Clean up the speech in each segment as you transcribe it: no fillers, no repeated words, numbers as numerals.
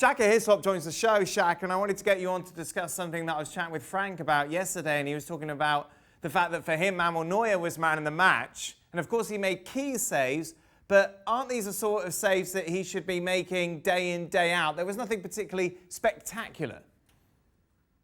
Shaka Hislop joins the show, Shaka, and I wanted to get you on to discuss something that I was chatting with Frank about yesterday, and he was talking about the fact that for him, Manuel Neuer was man in the match, and of course he made key saves, but aren't these the sort of saves that he should be making day in, day out? There was nothing particularly spectacular.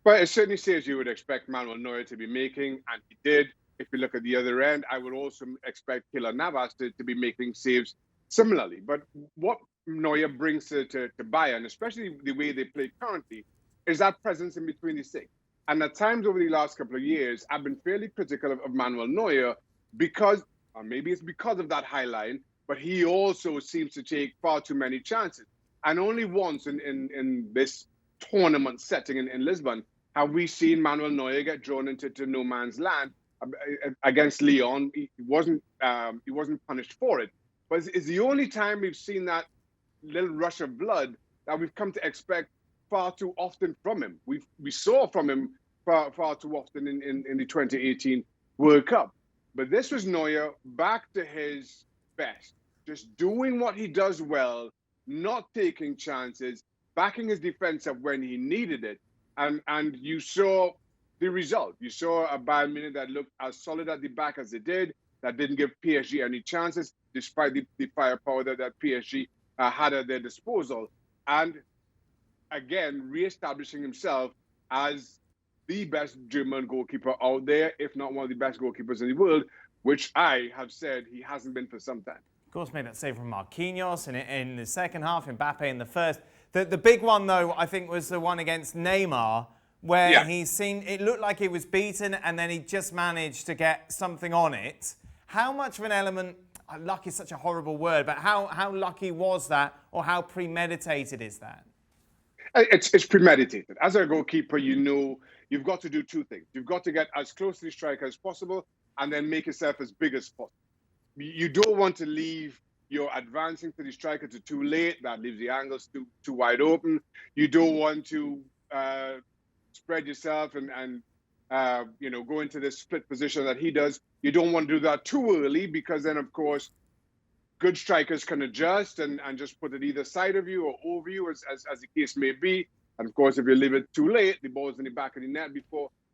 Well, it certainly saves you would expect Manuel Neuer to be making, and he did. If you look at the other end, I would also expect Keylor Navas to be making saves similarly. But what Neuer brings to Bayern, especially the way they play currently, is that presence in between the six. And at times over the last couple of years, I've been fairly critical of Manuel Neuer because, or maybe it's because of that high line, but he also seems to take far too many chances. And only once in this tournament setting in Lisbon have we seen Manuel Neuer get drawn into no man's land against Lyon. He wasn't punished for it. But it's the only time we've seen that little rush of blood that we've come to expect far too often from him. We saw from him far too often in the 2018 World Cup. But this was Neuer back to his best, just doing what he does well, not taking chances, backing his defense up when he needed it. And you saw the result. You saw a Bayern Munich that looked as solid at the back as they did, that didn't give PSG any chances, despite the firepower that PSG had at their disposal. And again, re-establishing himself as the best German goalkeeper out there, if not one of the best goalkeepers in the world, which I have said he hasn't been for some time. Of course, made that save from Marquinhos in the second half, Mbappe in the first. The big one, though, I think was the one against Neymar, where it looked like he was beaten and then he just managed to get something on it. How much of an element, luck is such a horrible word, but how lucky was that, or how premeditated is that? It's premeditated. As a goalkeeper, you know you've got to do two things. You've got to get as close to the striker as possible and then make yourself as big as possible. You don't want to leave your advancing to the striker too late. That leaves the angles too wide open. You don't want to spread yourself and go into this split position that he does. You don't want to do that too early, because then, of course, good strikers can adjust and just put it either side of you or over you, as the case may be. And of course, if you leave it too late, the ball's in the back of the net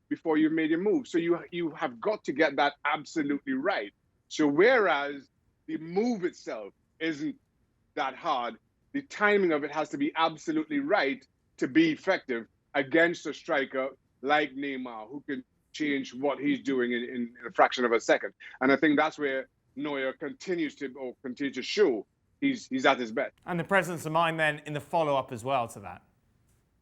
before you've made your move. So you have got to get that absolutely right. So whereas the move itself isn't that hard, the timing of it has to be absolutely right to be effective against a striker like Neymar, who can change what he's doing in a fraction of a second. And I think that's where Neuer continues to show he's at his best. And the presence of mind then in the follow-up as well to that.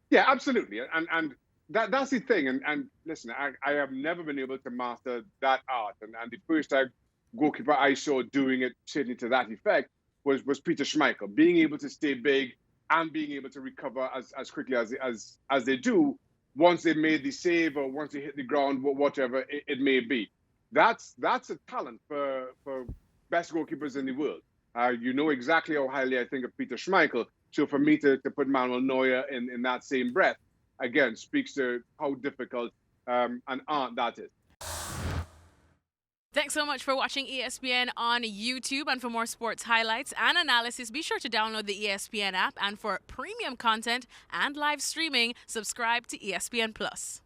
Yeah, absolutely. And that's the thing. And listen, I have never been able to master that art. And the first time goalkeeper I saw doing it, certainly to that effect, was Peter Schmeichel, being able to stay big and being able to recover as quickly as they do once they made the save or once they hit the ground, whatever it may be. That's a talent for best goalkeepers in the world. You know exactly how highly I think of Peter Schmeichel. So for me to put Manuel Neuer in that same breath, again, speaks to how difficult an art that is. Thanks so much for watching ESPN on YouTube. And for more sports highlights and analysis, be sure to download the ESPN app. And for premium content and live streaming, subscribe to ESPN Plus.